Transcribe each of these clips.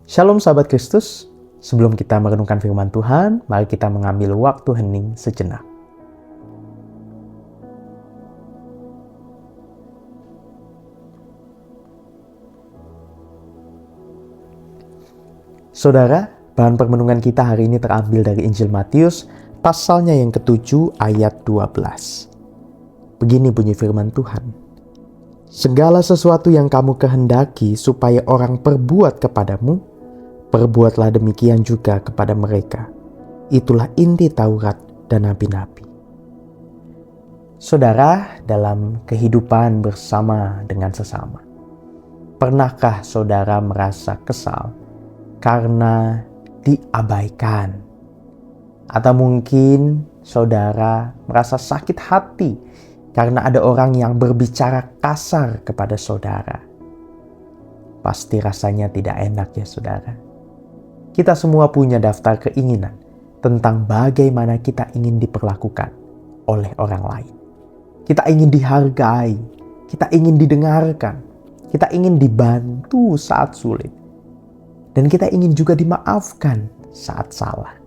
Shalom sahabat Kristus, sebelum kita merenungkan firman Tuhan, mari kita mengambil waktu hening sejenak. Saudara, bahan permenungan kita hari ini terambil dari Injil Matius, pasalnya yang ke-7 ayat 12. Begini bunyi firman Tuhan. Segala sesuatu yang kamu kehendaki supaya orang perbuat kepadamu, perbuatlah demikian juga kepada mereka. Itulah inti Taurat dan nabi-nabi. Saudara, dalam kehidupan bersama dengan sesama, pernahkah saudara merasa kesal karena diabaikan? Atau mungkin saudara merasa sakit hati karena ada orang yang berbicara kasar kepada saudara? Pasti rasanya tidak enak ya saudara. Kita semua punya daftar keinginan tentang bagaimana kita ingin diperlakukan oleh orang lain. Kita ingin dihargai, kita ingin didengarkan, kita ingin dibantu saat sulit, dan kita ingin juga dimaafkan saat salah.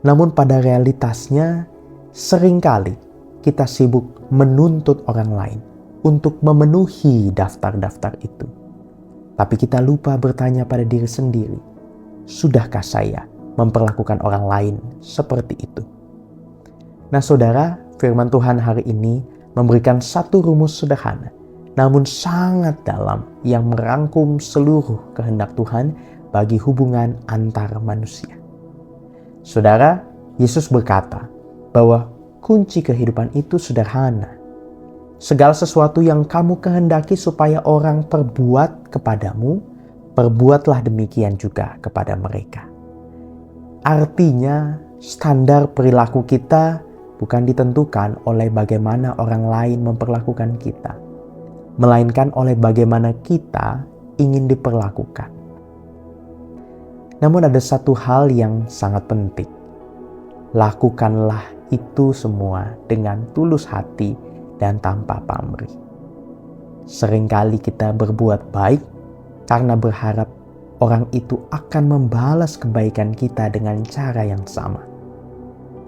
Namun pada realitasnya, seringkali kita sibuk menuntut orang lain untuk memenuhi daftar-daftar itu. Tapi kita lupa bertanya pada diri sendiri, sudahkah saya memperlakukan orang lain seperti itu? Nah saudara, firman Tuhan hari ini memberikan satu rumus sederhana, namun sangat dalam yang merangkum seluruh kehendak Tuhan bagi hubungan antar manusia. Saudara, Yesus berkata bahwa kunci kehidupan itu sederhana. Segala sesuatu yang kamu kehendaki supaya orang perbuat kepadamu, perbuatlah demikian juga kepada mereka. Artinya, standar perilaku kita bukan ditentukan oleh bagaimana orang lain memperlakukan kita, melainkan oleh bagaimana kita ingin diperlakukan. Namun ada satu hal yang sangat penting. Lakukanlah itu semua dengan tulus hati dan tanpa pamrih. Seringkali kita berbuat baik karena berharap orang itu akan membalas kebaikan kita dengan cara yang sama.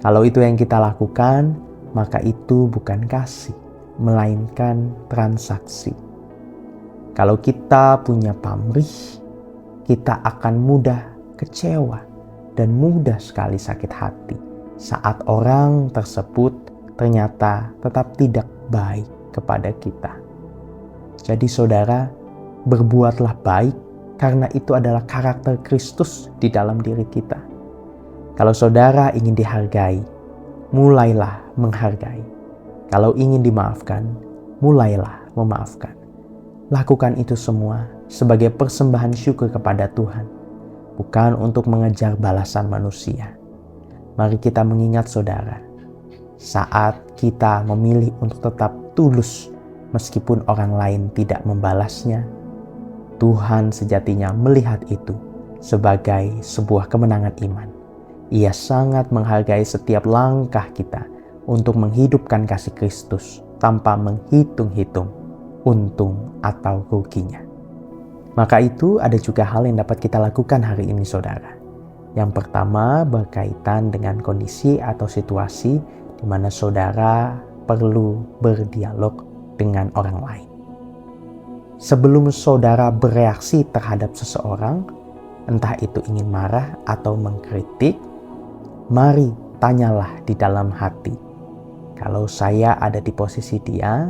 Kalau itu yang kita lakukan, maka itu bukan kasih, melainkan transaksi. Kalau kita punya pamrih, kita akan mudah kecewa dan mudah sekali sakit hati saat orang tersebut ternyata tetap tidak baik kepada kita. Jadi saudara, berbuatlah baik karena itu adalah karakter Kristus di dalam diri kita. Kalau saudara ingin dihargai, mulailah menghargai. Kalau ingin dimaafkan, mulailah memaafkan. Lakukan itu semua sebagai persembahan syukur kepada Tuhan, bukan untuk mengejar balasan manusia. Mari kita mengingat saudara, saat kita memilih untuk tetap tulus meskipun orang lain tidak membalasnya, Tuhan sejatinya melihat itu sebagai sebuah kemenangan iman. Ia sangat menghargai setiap langkah kita untuk menghidupkan kasih Kristus tanpa menghitung-hitung untung atau ruginya. Maka itu ada juga hal yang dapat kita lakukan hari ini saudara. Yang pertama berkaitan dengan kondisi atau situasi di mana saudara perlu berdialog dengan orang lain. Sebelum saudara bereaksi terhadap seseorang, entah itu ingin marah atau mengkritik, mari tanyalah di dalam hati. Kalau saya ada di posisi dia,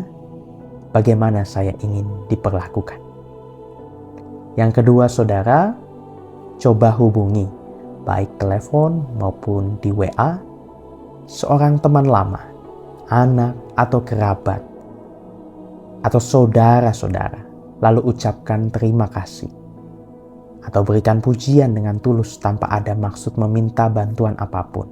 bagaimana saya ingin diperlakukan? Yang kedua saudara, coba hubungi, baik telepon maupun di WA, seorang teman lama, anak atau kerabat, atau saudara-saudara. Lalu ucapkan terima kasih atau berikan pujian dengan tulus tanpa ada maksud meminta bantuan apapun.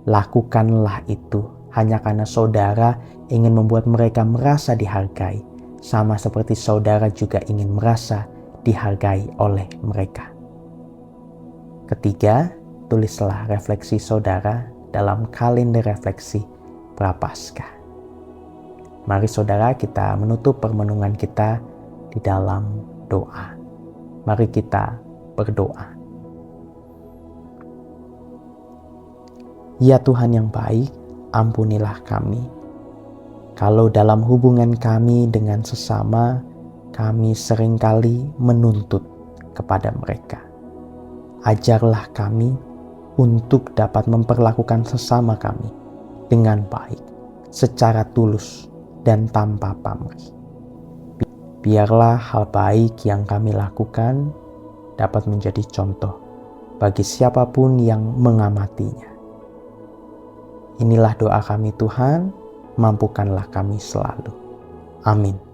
Lakukanlah itu hanya karena saudara ingin membuat mereka merasa dihargai, sama seperti saudara juga ingin merasa dihargai oleh mereka. Ketiga, tulislah refleksi saudara dalam kalender refleksi Prapaskah. Mari saudara kita menutup permenungan kita di dalam doa. Mari kita berdoa. Ya Tuhan yang baik, ampunilah kami. Kalau dalam hubungan kami dengan sesama, kami seringkali menuntut kepada mereka. Ajarlah kami untuk dapat memperlakukan sesama kami dengan baik, secara tulus dan tanpa pamrih. Biarlah hal baik yang kami lakukan dapat menjadi contoh bagi siapapun yang mengamatinya. Inilah doa kami Tuhan, mampukanlah kami selalu. Amin.